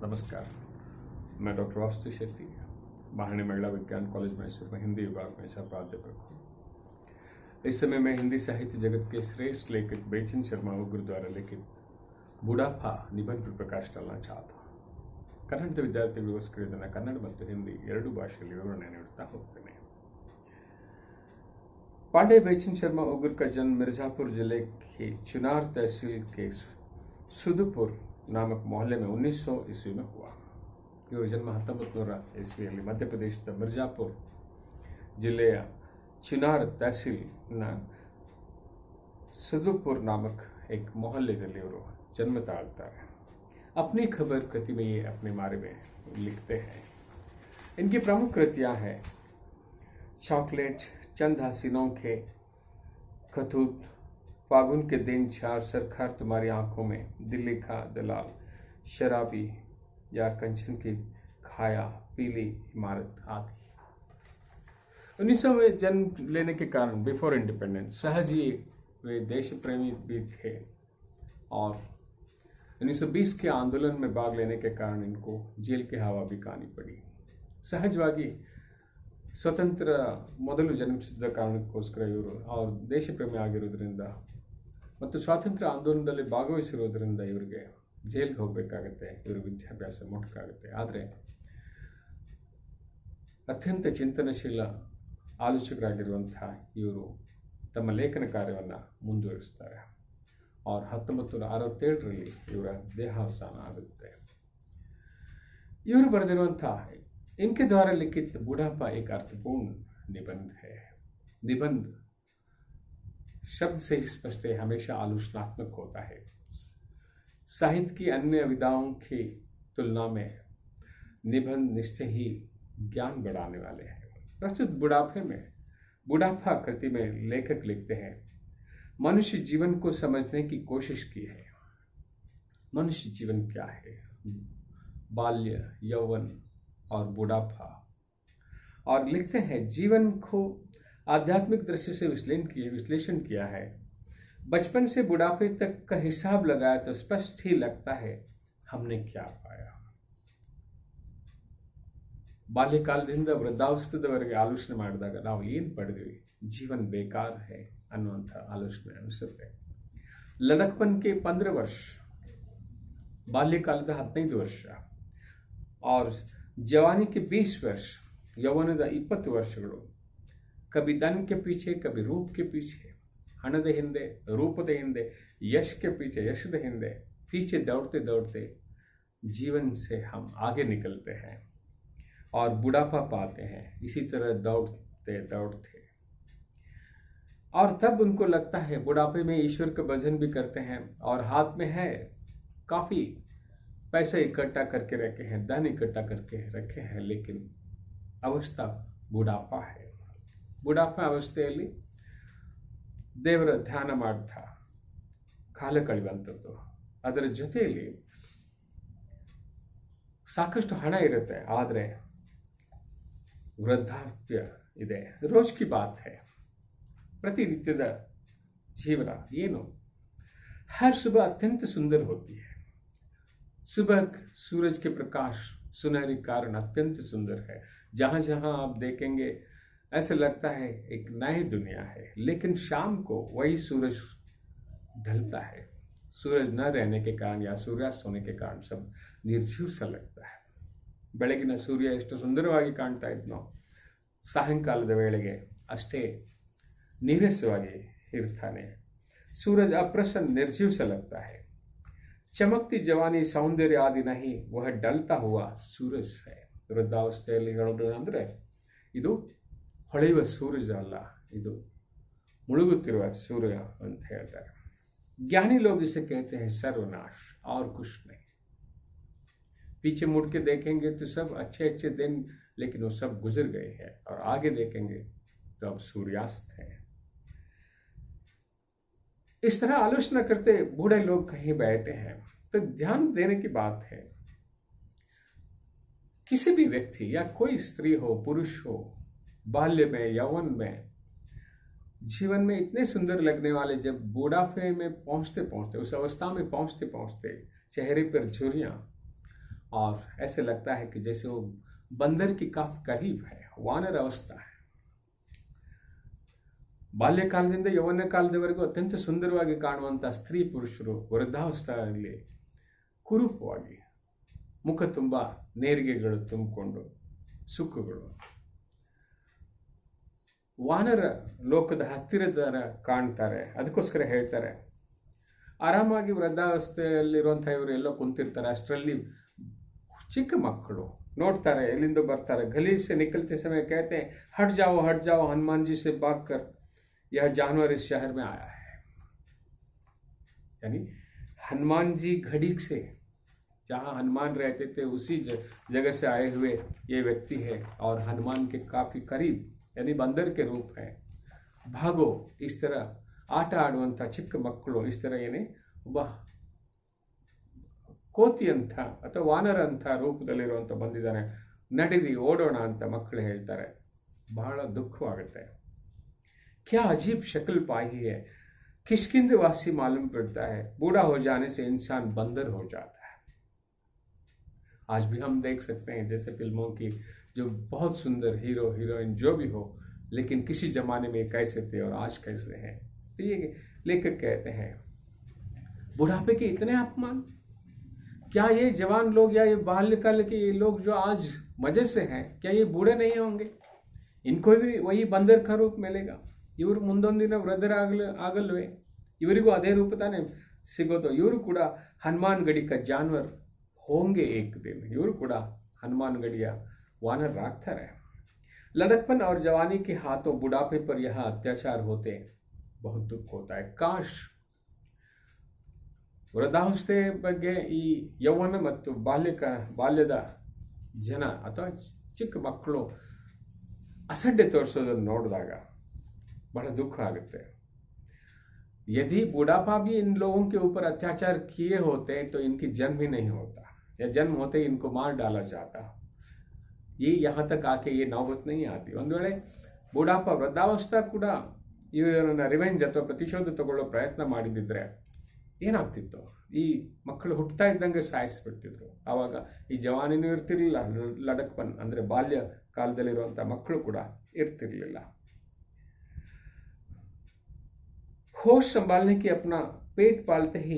नमस्कार। मैं डॉक्टर वास्तु शेट्टी, महारानी महिला विज्ञान कॉलेज मैसूर में हिंदी विभाग में सह प्राध्यापक हूँ। इस समय मैं हिंदी साहित्य जगत के श्रेष्ठ लेखक बेचन शर्मा उग्र द्वारा लिखित बुढ़ापा निबंध पर प्रकाश डालना चाहता हूँ। कन्नड़ ವಿದ್ಯಾರ್ಥಿಗಳಿಗೋಸ್ಕರ ಇದನ್ನು ಕನ್ನಡ ಮತ್ತು ಹಿಂದಿ ಎರಡೂ ಭಾಷೆಯಲ್ಲಿ विवरण ನೀಡುತ್ತಾ ಹೋಗ್ತೇನೆ। पांडे बेचन शर्मा उग्र का जन्म मिर्जापुर जिले के चुनार तहसील के सुदपुर नामक मोहल्ले में 1900 ईस्वी में हुआ। ಇವರು ಜನ್ಮ 1900 ಇಸ್ವಿಯಲ್ಲಿ ಮಧ್ಯಪ್ರದೇಶದ ಮಿರ್ಜಾಪುರ್ ಜಿಲ್ಲೆಯ ಚುನಾರ್ ತಹಸೀಲ್ನ सुदपुर नामक एक मोहल्लेದಲ್ಲಿ ಇವರು जन्म तालता है। अपनी खबर कृति में ये अपने बारे में लिखते हैं। इनकी प्रमुख कृतियां हैं चॉकलेट, चंद हसीनों के खतूत, फागुन के दिन, चार सरखार तुम्हारी आंखों में, दिल्ली का दलाल, शराबी या कंचन की खाया, पीली इमारत आदि। 1900 में जन्म लेने के कारण बिफोर इंडिपेंडेंस सहज ही वे देश प्रेमी भी थे और 1920 के आंदोलन में भाग लेने के कारण इनको जेल की हवा भी खानी पड़ी। सहजವಾಗಿ ಸ್ವತಂತ್ರ ಮೊದಲು ಜನ್ಮಿಸಿದ ಕಾರಣಕ್ಕೋಸ್ಕರ ಇವರು ಅವರು ದೇಶ ಪ್ರೇಮಿ ಆಗಿರೋದ್ರಿಂದ ಮತ್ತು ಸ್ವಾತಂತ್ರ್ಯ ಆಂದೋಲನದಲ್ಲಿ ಭಾಗವಹಿಸಿರೋದ್ರಿಂದ ಇವರಿಗೆ ಜೈಲಿಗೆ ಹೋಗಬೇಕಾಗತ್ತೆ, ಇವರು ವಿದ್ಯಾಭ್ಯಾಸ ಮೊಟಕಾಗುತ್ತೆ। ಆದರೆ ಅತ್ಯಂತ ಚಿಂತನಶೀಲ ಆಲೋಚಕರಾಗಿರುವಂತಹ ಇವರು ತಮ್ಮ ಲೇಖನ ಕಾರ್ಯವನ್ನು ಮುಂದುವರಿಸ್ತಾರೆ और 1967ರಲ್ಲಿ ಇವರ ದೇಹಾವಸಾನ ಆಗುತ್ತೆ। ಇವರು ಬರೆದಿರುವಂತಹ इनके द्वारा लिखित बुढ़ापा एक अर्थपूर्ण निबंध है। निबंध शब्द से ही स्पष्ट है, हमेशा आलोचनात्मक होता है। साहित्य की अन्य विधाओं की तुलना में निबंध निश्चय ही ज्ञान बढ़ाने वाले हैं। प्रस्तुत बुढ़ापे में बुढ़ापा कृति में लेखक लिखते हैं, मनुष्य जीवन को समझने की कोशिश की है। मनुष्य जीवन क्या है, बाल्य, यौवन और बुढ़ापा। और लिखते हैं जीवन को आध्यात्मिक दृष्टि से विश्लेषण किया है। बचपन से बुढ़ापे तक का हिसाब लगाया तो स्पष्ट ही लगता है हमने क्या पाया। ಬಾಲ್ಯಕಾಲದಿಂದ ವೃದ್ಧಾವಸ್ಥೆಯವರೆಗೆ ಆಲೋಚನೆ ಮಾಡಿದಾಗ ನಾವು ಏನು ಪಡೆದ್ವಿ, ಜೀವನ ಬೇಕಾರ है ಅನ್ನುವಂಥ ಆಲೋಚನೆ ಅನಿಸುತ್ತೆ। लड़कपन के 15 वर्ष, ಬಾಲ್ಯಕಾಲದ 15 ವರ್ಷ और जवानी के 20 वर्ष, यौवनದ 20 ವರ್ಷಗಳು, कभी धन के पीछे, कभी रूप के पीछे, हणद हिंदे, रूपद हिंदे, यश के पीछे, यशद हिंदे, पीछे दौड़ते दौड़ते जीवन से हम आगे निकलते हैं और बुढ़ापा पाते हैं। इसी तरह दौड़ते दौड़ते और तब उनको लगता है बुढ़ापे में ईश्वर का भजन भी करते हैं और हाथ में है काफ़ी पैसे इकट्ठा करके रखे हैं, धन इकट्ठा करके रखे हैं, लेकिन अवस्था बुढ़ापा है। बुढ़ापा अवस्थೆಯಲ್ಲಿ ದೇವರ ಧ್ಯಾನ ಮಾಡ್ತಾ ಕಾಲ ಕಳೆಯುವಂಥದ್ದು, ಅದರ ಜೊತೆಯಲ್ಲಿ ಸಾಕಷ್ಟು ಹಣ ಇರುತ್ತೆ, ಆದರೆ ವೃದ್ಧಾಪ್ಯ ಇದೆ। ರೋಜ್ ಕಿ ಬಾತ್ है, प्रतिनित्यದ जीवन ಏನು, हर सुबह अत्यंत सुंदर होती है। सुबह सूरज के प्रकाश सुनहरी कारण अत्यंत सुंदर है। जहाँ जहाँ आप देखेंगे ऐसा लगता है एक नई दुनिया है, लेकिन शाम को वही सूरज ढलता है। सूरज न रहने के कारण या सूर्यास्त होने के कारण सब निर्जीव सा लगता है। ಬೆಳಗಿನ ಸೂರ್ಯ ಎಷ್ಟು ಸುಂದರವಾಗಿ ಕಾಣ್ತಾ ಇದ್ನೋ, ಸಾಯಂಕಾಲದ ವೇಳೆಗೆ ಅಷ್ಟೇ ನೀರಸವಾಗಿ ಇರ್ತಾನೆ। सूरज अप्रसन्न निर्जीव सा लगता है। चमकती जवानी सौंदर्य आदि नहीं, वह डलता हुआ सूरज है। ವೃದ್ಧಾವಸ್ಥೆಯಲ್ಲಿ ಹೇಳೋದು ಅಂದರೆ ಇದು ಹೊಳೆಯುವ ಸೂರ್ಯ ಅಲ್ಲ, ಇದು ಮುಳುಗುತ್ತಿರುವ ಸೂರ್ಯ ಅಂತ ಹೇಳ್ತಾರೆ। ज्ञानी लोग इसे कहते हैं सर्वनाश और कुछ नहीं। पीछे मुड़ के देखेंगे तो सब अच्छे अच्छे दिन, लेकिन वो सब गुजर गए हैं और आगे देखेंगे तो अब सूर्यास्त है। इस तरह आलोचना करते बूढ़े लोग कहीं बैठे हैं तो ध्यान देने की बात है। किसी भी व्यक्ति या कोई स्त्री हो, पुरुष हो, बाल्य में, यौवन में, जीवन में इतने सुंदर लगने वाले जब बुढ़ापे में पहुंचते पहुंचते, उस अवस्था में पहुंचते पहुंचते चेहरे पर झुर्रियां और ऐसे लगता है कि जैसे वो बंदर की काफी करीब है, वानर अवस्था है. ಬಾಲ್ಯಕಾಲದಿಂದ ಯೌವನ ಕಾಲದವರೆಗೂ ಅತ್ಯಂತ ಸುಂದರವಾಗಿ ಕಾಣುವಂಥ ಸ್ತ್ರೀ ಪುರುಷರು ವೃದ್ಧಾವಸ್ಥೆಯಲ್ಲಿ ಕುರೂಪವಾಗಿ ಮುಖ ತುಂಬ ನೇರಿಗೆಗಳು ತುಂಬಿಕೊಂಡು ಸುಕ್ಕುಗಳು ವಾನರ ಲೋಕದ ಹತ್ತಿರದ ಕಾಣ್ತಾರೆ. ಅದಕ್ಕೋಸ್ಕರ ಹೇಳ್ತಾರೆ, ಆರಾಮಾಗಿ ವೃದ್ಧಾವಸ್ಥೆಯಲ್ಲಿರುವಂಥ ಇವರು ಎಲ್ಲೋ ಕುಂತಿರ್ತಾರೆ, ಅಷ್ಟರಲ್ಲಿ ಚಿಕ್ಕ ಮಕ್ಕಳು ನೋಡ್ತಾರೆ, ಎಲ್ಲಿಂದ ಬರ್ತಾರೆ. गली से निकलते समय कहते हैं हट जाओ हनुमान जी से भाग कर यह जानवर इस शहर में आया है. यानी हनुमान जी घड़ी से जहाँ हनुमान रहते थे उसी जगह से आए हुए ये व्यक्ति है और हनुमान के काफी करीब, यानी बंदर के रूप है. भागो, इस तरह ಆಟ ಆಡುವಂಥ ಚಿಕ್ಕ ಮಕ್ಕಳು ಇಸ್ ಥರ ಏನೇ ಒಬ್ಬ ಕೋತಿ ಅಂತ ಅಥವಾ ವಾನರ ಅಂತ ರೂಪದಲ್ಲಿರುವಂಥ ಬಂದಿದ್ದಾನೆ, ನಡೀರಿ ಓಡೋಣ ಅಂತ ಮಕ್ಕಳು ಹೇಳ್ತಾರೆ. ಬಹಳ ದುಃಖವಾಗುತ್ತೆ. क्या अजीब शक्ल पाई है, किष्किंधवासी मालूम पड़ता है. बूढ़ा हो जाने से इंसान बंदर हो जाता है. आज भी हम देख सकते हैं जैसे फिल्मों की जो बहुत सुंदर हीरो हीरोइन जो भी हो, लेकिन किसी जमाने में कैसे थे और आज कैसे हैं. तो ये लेखक कहते हैं बुढ़ापे के इतने अपमान, क्या ये जवान लोग या ये बाल्यकाल के ये लोग जो आज मजे से हैं, क्या ये बूढ़े नहीं होंगे? इनको भी वही बंदर का रूप मिलेगा. ಇವರು ಮುಂದೊಂದಿನ ವೃದ್ಧರಾಗಲ್ವೇ? ಇವರಿಗೂ ಅದೇ ರೂಪ ತಾನೆ ಸಿಗೋದು. ಇವರು ಕೂಡ ಹನುಮಾನ್ ಗಡಿ ಕ ಜಾನ್ವರ್ ಹೋಂಗೆ ಏಕ್ ದಿನ. ಇವರು ಕೂಡ ಹನುಮಾನ್ ಗಡಿಯ ವಾನರರಾಗ್ತಾರೆ. लड़कपन और जवानी के हाथों बुढ़ापे पर यह अत्याचार होते बहुत दुख होता है. ಕಾಶ್ ವೃದ್ಧಾವಸ್ಥೆ ಬಗ್ಗೆ ಈ ಯೌವನ ಮತ್ತು ಬಾಲ್ಯದ ಜನ ಅಥವಾ ಚಿಕ್ಕ ಮಕ್ಕಳು ಅಸಡ್ಡೆ ತೋರಿಸೋದನ್ನು ನೋಡಿದಾಗ बड़ा दुख आगते. यदि बुढ़ापा भी इन लोगों के ऊपर अत्याचार किए होते तो इनकी जन्म ही नहीं होता, या जन्म होते इनको मार डाला जाता. ये यहाँ तक आके ये नौबत नहीं आती. ಒಂದು ವೇಳೆ ಬುಢಾಪ ವೃದ್ಧಾವಸ್ಥಾ ಕೂಡ ಇವರನ್ನ ರಿವೆಂಜ್ ಅಥವಾ ಪ್ರತಿಶೋಧ ತಗೊಳ್ಳೋ ಪ್ರಯತ್ನ ಮಾಡಿದಿದ್ರೆ ಏನಾಗ್ತಿತ್ತು? ಈ ಮಕ್ಕಳು ಹುಟ್ಟುತ್ತಾ ಇದ್ದಂಗೆ ಸಾಯಿಸ್ಬಿಡ್ತಿದ್ರು. ಆವಾಗ ಈ ಜವಾನಿನೂ ಇರ್ತಿರ್ಲಿಲ್ಲ, ಲಡಕ್ಪನ್ ಅಂದರೆ ಬಾಲ್ಯ ಕಾಲದಲ್ಲಿರುವಂಥ ಮಕ್ಕಳು ಕೂಡ ಇರ್ತಿರ್ಲಿಲ್ಲ. होश संभालने की अपना पेट पालते ही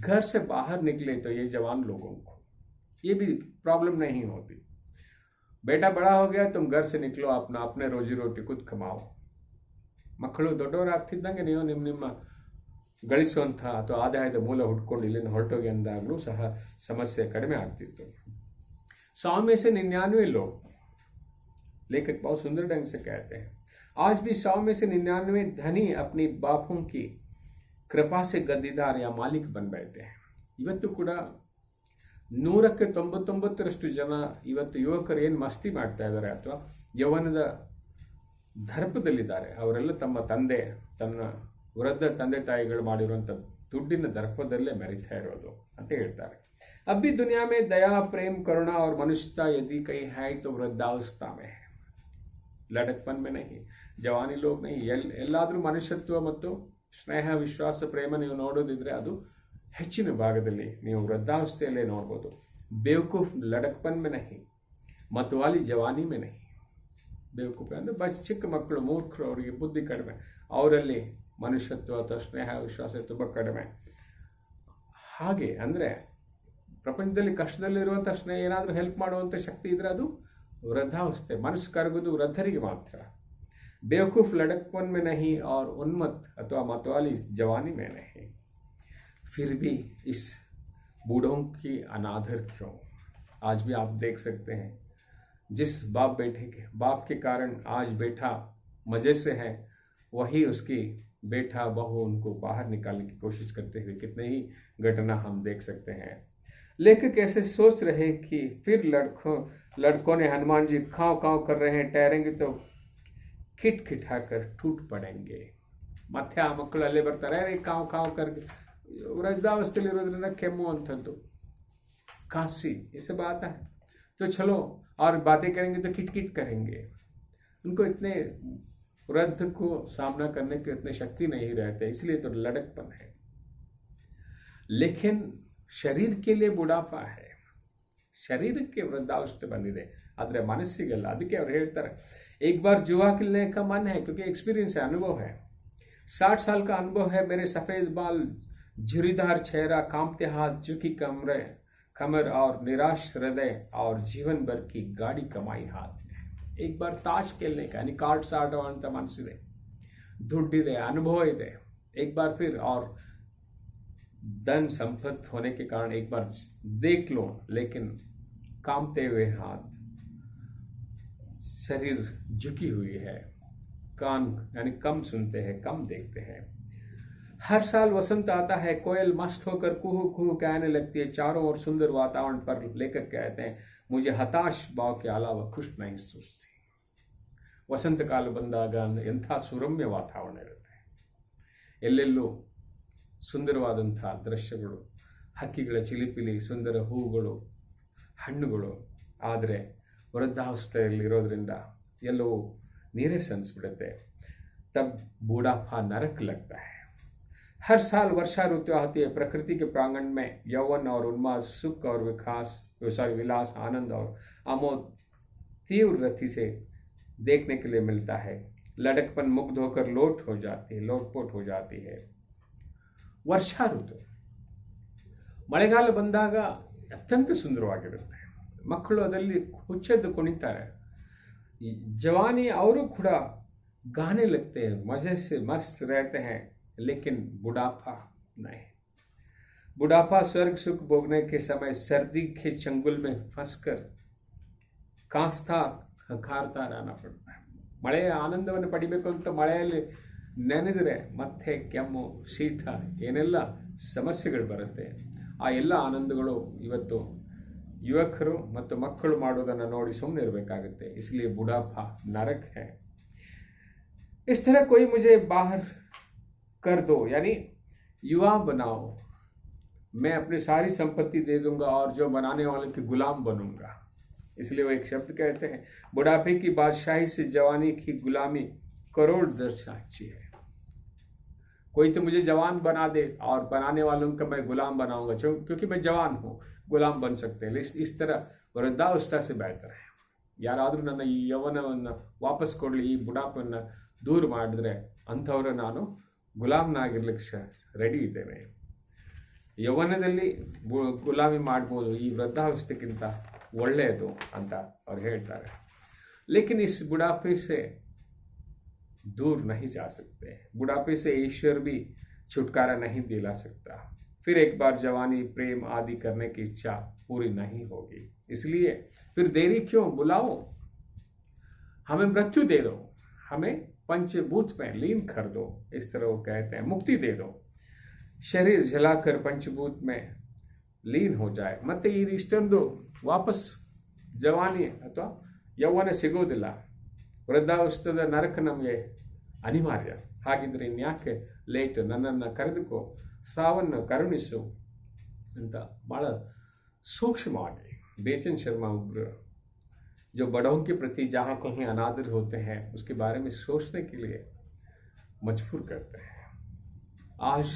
घर से बाहर निकले तो ये जवान लोगों को ये भी प्रॉब्लम नहीं होती. बेटा बड़ा हो गया, तुम घर से निकलो, अपने रोजी रोटी खुद कमाओ. ಮಕ್ಕಳು ದೊಡ್ಡವರಾಗ್ತಿದ್ದಂಗೆ ನೀವು ನಿಮ್ಮ ಗಳಿಸುವಂಥ ಅಥವಾ ಆದಾಯದ ಮೂಲ ಹುಡ್ಕೊಂಡು ಇಲ್ಲಿಂದ ಹೊರಟೋಗಿ ಅಂದಾಗಲೂ ಸಹ ಸಮಸ್ಯೆ ಕಡಿಮೆ ಆಗ್ತಿತ್ತು. 100 में से 99 लोग, लेखक बहुत सुंदर ढंग से कहते हैं, आज भी 100 में से 99 धनी अपनी बापों की कृपा से गद्दीदार या मालिक बन बैठे हैं. ಇವತ್ತು ಕೂಡ 100ಕ್ಕೆ 99ರಷ್ಟು ಜನ ಇವತ್ತು ಯುವಕರು ಏನು ಮಸ್ತಿ ಮಾಡ್ತಾ ಇದ್ದಾರೆ ಅಥವಾ ಯೌವನದ ದರ್ಪದಲ್ಲಿದ್ದಾರೆ, ಅವರೆಲ್ಲ ತನ್ನ ವೃದ್ಧ ತಂದೆ ತಾಯಿಗಳು ಮಾಡಿರುವಂಥ ದುಡ್ಡಿನ ದರ್ಪದಲ್ಲೇ ಮೆರಿತಾ ಇರೋದು ಅಂತ ಹೇಳ್ತಾರೆ. अब भी दुनिया में दया, प्रेम, करुणा और मनुष्यता यदि कहीं है तो वृद्धावस्था में है, ಲಡಕ್ಪನ್ में नहीं. ಜವಾನಿ ಲೋಕ್ नहीं. ಎಲ್ಲಾದರೂ ಮನುಷ್ಯತ್ವ ಮತ್ತು ಸ್ನೇಹ, ವಿಶ್ವಾಸ, ಪ್ರೇಮ ನೀವು ನೋಡೋದಿದ್ರೆ ಅದು ಹೆಚ್ಚಿನ ಭಾಗದಲ್ಲಿ ನೀವು ವೃದ್ಧಾವಸ್ಥೆಯಲ್ಲೇ ನೋಡ್ಬೋದು. ಬೇವಕೂಫ್ ಲಡಕ್ಪನ್ में नहीं, मतवाली जवानी में नहीं. ಬೇವಕೂಫ್ ಅಂದರೆ ಬಸ್ ಚಿಕ್ಕ ಮಕ್ಕಳು, ಮೂರ್ಖರು, ಅವರಿಗೆ ಬುದ್ಧಿ ಕಡಿಮೆ, ಅವರಲ್ಲಿ ಮನುಷ್ಯತ್ವ ಅಥವಾ ಸ್ನೇಹ, ವಿಶ್ವಾಸ ತುಂಬ ಕಡಿಮೆ. ಹಾಗೆ ಅಂದರೆ ಪ್ರಪಂಚದಲ್ಲಿ ಕಷ್ಟದಲ್ಲಿರುವಂಥ ಸ್ನೇಹ ಏನಾದರೂ ಹೆಲ್ಪ್ ಮಾಡುವಂಥ ಶಕ್ತಿ ಇದ್ರೆ ಅದು वृद्धावस्थे. मनस्सु करगुವುದು ವೃದ್ಧರಿಗೆ ಮಾತ್ರ. बेवकूफ लड़कपन में नहीं और उन्मत्त अथवा मतवाली जवानी में नहीं. फिर भी इस बूढ़ों की अनादर क्यों? आज भी आप देख सकते हैं जिस बाप के कारण आज बेटा मजे से है, वही उसकी बेटा बहू उनको बाहर निकालने की कोशिश करते हुए कितने ही घटना हम देख सकते हैं. लेखक ऐसे सोच रहे कि फिर लड़कों ने हनुमान जी खाओ खाओ कर रहे हैं, ठहरेंगे तो खिटखिटाकर टूट पड़ेंगे. ಮತ್ತೆ ಆ ಮಕ್ಕಳು ಅಲ್ಲೇ ಬರ್ತಾರೆ, ಅರೆ ಕಾವು ಕಾವು ಕರ್ ವೃದ್ಧಾವಸ್ಥೆಯಲ್ಲಿರೋದ್ರಿಂದ ಕೆಮ್ಮು ಅಂಥದ್ದು, खांसी, ये सब आता है. तो चलो और बातें करेंगे तो किट किट करेंगे. उनको इतने वृद्ध को सामना करने की इतनी शक्ति नहीं रहती, इसलिए तो लड़कपन है. लेकिन शरीर के लिए बुढ़ापा है, ಶರೀರಕ್ಕೆ ವೃದ್ಧಾವಸ್ಥೆ ಬಂದಿದೆ, ಆದರೆ ಮನಸ್ಸಿಗೆಲ್ಲ. ಅದಕ್ಕೆ ಅವ್ರು ಹೇಳ್ತಾರೆ, एक बार जुआ खेलने का मन है, क्योंकि एक्सपीरियंस है, अनुभव है। 60 साल का अनुभव है, मेरे सफेद बाल, झुर्रीदार चेहरा, कांपते हाथ, झुकी कमर और निराश हृदय और जीवन भर की गाड़ी कमाई हाथ में। एक बार ताश खेलने का, यानी कार्ड्स ಆಡುವಂತ ಮನಸ್ಸಿದೆ, ದುಡ್ಡಿದೆ, ಅನುಭವ ಇದೆ, एक बार फिर और धन संपत्ति होने के कारण एक बार देख लो, लेकिन कांपते हुए हाथ, शरीर झुकी हुई है, कान यानी कम सुनते हैं, कम देखते हैं। हर साल वसंत आता है, कोयल मस्त होकर कुहू कुहू कहने लगती है, चारों ओर सुंदर वातावरण पर लेकर कहते हैं, मुझे हताश भाव के अलावा खुश नहीं सोचती। ವಸಂತ ಕಾಲ ಬಂದಾಗ ಎಂಥ ಸುರಮ್ಯ ವಾತಾವರಣ ಇರುತ್ತೆ, ಎಲ್ಲೆಲ್ಲೂ ಸುಂದರವಾದಂಥ ದೃಶ್ಯಗಳು, ಹಕ್ಕಿಗಳ ಚಿಲಿಪಿಲಿ, ಸುಂದರ ಹೂಗಳು, ಹಣ್ಣುಗಳು. ಆದರೆ ವೃದ್ಧಾವಸ್ಥೆಯಲ್ಲಿರೋದ್ರಿಂದ ಎಲ್ಲವೂ ನೀರಸ ಅನಿಸ್ಬಿಡುತ್ತೆ. तब बूढ़ापा नरक लगता है। हर साल वर्षा ऋतु आती है, प्रकृति के प्रांगण में यौवन और उन्माद, सुख और विलास, आनंद और आमोद तीव्र रति से देखने के लिए मिलता है। लड़कपन मुग्ध होकर लोटपोट हो जाती है। ವರ್ಷಾ ಋತು, ಮಳೆಗಾಲ ಬಂದಾಗ ಅತ್ಯಂತ ಸುಂದರವಾಗಿರುತ್ತೆ. ಮಕ್ಕಳು ಅದರಲ್ಲಿ ಹುಚ್ಚೆದ್ದು ಕುಣಿತಾರೆ. ಜವಾನಿ ಅವರು ಕೂಡ गाने लगते हैं, मजे से मस्त रहते हैं, लेकिन बुढ़ापा नहीं। बुढ़ापा स्वर्ग सुख भोगने के समय सर्दी के चंगुल में फंसकर कांस्ता खारता रहना पड़ता है। ಮಳೆಯ ಆನಂದವನ್ನು ಪಡಿಬೇಕು ಅಂತ ಮಳೆಯಲ್ಲಿ ನೆನೆದರೆ ಮತ್ತೆ ಕೆಮ್ಮು, ಶೀತ, ಏನೆಲ್ಲ ಸಮಸ್ಯೆಗಳು ಬರುತ್ತೆ. ಆ ಎಲ್ಲ ಆನಂದಗಳು ಇವತ್ತು ಯುವಕರು ಮತ್ತು ಮಕ್ಕಳು ಮಾಡೋದನ್ನು ನೋಡಿ ಸುಮ್ಮನೆ ಇರಬೇಕಾಗುತ್ತೆ. इसलिए बुढ़ापा नरक है। इस तरह कोई मुझे बाहर कर दो, यानी युवा बनाओ, मैं अपनी सारी संपत्ति दे दूंगा और जो बनाने वाले के गुलाम बनूंगा। इसलिए वो एक शब्द कहते हैं, बुढ़ापे की बादशाही से जवानी की गुलामी करोड़ दर्जा अच्छी है। कोई तो मुझे जवान बना दे और बनाने वालों का मैं गुलाम बनाऊंगा, क्योंकि मैं जवान हूँ, गुलाम बन सकते हैं। इस तरह वृद्धावस्था से बेहतर है। ಯಾರಾದರೂ ನನ್ನ ಈ ಯೌವನವನ್ನು ವಾಪಸ್ ಕೊಡಲಿ, ಈ ಬುಢಾಪವನ್ನು ದೂರ ಮಾಡಿದ್ರೆ ಅಂಥವರು ನಾನು ಗುಲಾಮ್ನಾಗಿರ್ಲಿಕ್ಕೆ ರೆಡಿ ಇದ್ದೇನೆ. ಯೌವನದಲ್ಲಿ ಗುಲಾಮಿ ಮಾಡ್ಬೋದು, ಈ ವೃದ್ಧಾವಸ್ಥೆಗಿಂತ ಒಳ್ಳೆಯದು ಅಂತ ಅವ್ರು ಹೇಳ್ತಾರೆ. लेकिन इस बुढ़ापे से दूर नहीं जा सकते, बुढ़ापे से ईश्वर भी छुटकारा नहीं दिला सकता। फिर एक बार जवानी, प्रेम आदि करने की इच्छा पूरी नहीं होगी। इसलिए फिर देरी क्यों, बुलाओ, हमें मृत्यु दे दो, हमें पंचभूत में लीन कर दो। इस तरह वो कहते हैं, मुक्ति दे दो, शरीर जलाकर पंचभूत में ಲೀನ್ हो जाए। ಮತ್ತೆ ಇಷ್ಟೊಂದು ವಾಪಸ್ ಜವಾನಿ ಅಥವಾ ಯೌವನ ಸಿಗೋದಿಲ್ಲ. ವೃದ್ಧಾವಸ್ಥೆದ ನರಕ ನಮಗೆ ಅನಿವಾರ್ಯ. ಹಾಗಿದ್ರೆ ಇನ್ಯಾಕೆ ಲೇಟ್, ನನ್ನನ್ನು ಕರೆದುಕೋ, ಸಾವನ್ನು ಕರುಣಿಸು ಅಂತ ಭಾಳ सूक्ष्मವಾಗಿ बेचन शर्मा उग्र, जो बड़ों के प्रति जहाँ कहीं अनादर होते हैं उसके बारे में सोचने के लिए मजबूर करते हैं। आज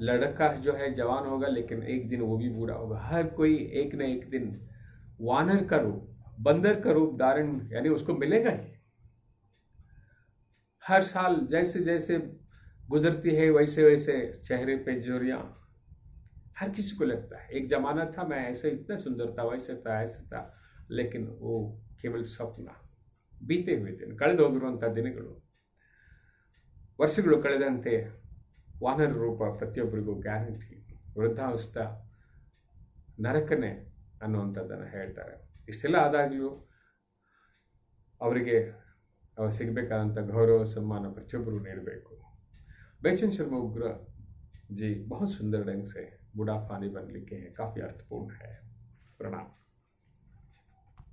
लड़का जो है जवान होगा, लेकिन एक दिन वो भी बूढ़ा होगा। हर कोई एक न एक दिन वानर का रूप, बंदर का रूप धारण, यानी उसको मिलेगा ही। हर साल जैसे जैसे गुजरती है वैसे वैसे चेहरे पे झुर्रियां हर किसी को लगता है। एक जमाना था मैं ऐसे इतना सुंदर था, वैसे था, ऐसे था, लेकिन वो केवल ಸ್ವಪ್ನ, ಬೀತೆ हुए दिन, ಕಳೆದು ಹೋಗಿರುವಂಥ ದಿನಗಳು. ವರ್ಷಗಳು ಕಳೆದಂತೆ ವಾನರ ರೂಪ ಪ್ರತಿಯೊಬ್ಬರಿಗೂ ಗ್ಯಾರಂಟಿ. ವೃದ್ಧಾವಸ್ಥಾ ನರಕನೇ ಅನ್ನುವಂಥದ್ದನ್ನು ಹೇಳ್ತಾರೆ. ಇಷ್ಟೆಲ್ಲ ಆದಾಗ್ಯೂ ಅವರಿಗೆ ಸಿಗಬೇಕಾದಂಥ ಗೌರವ सम्मान ಪ್ರತಿಯೊಬ್ಬರು ನೀಡಬೇಕು। बेचन शर्मा उग्र जी बहुत सुंदर ढंग से बुढ़ापा निबंध लिखे हैं, काफ़ी अर्थपूर्ण है। प्रणाम।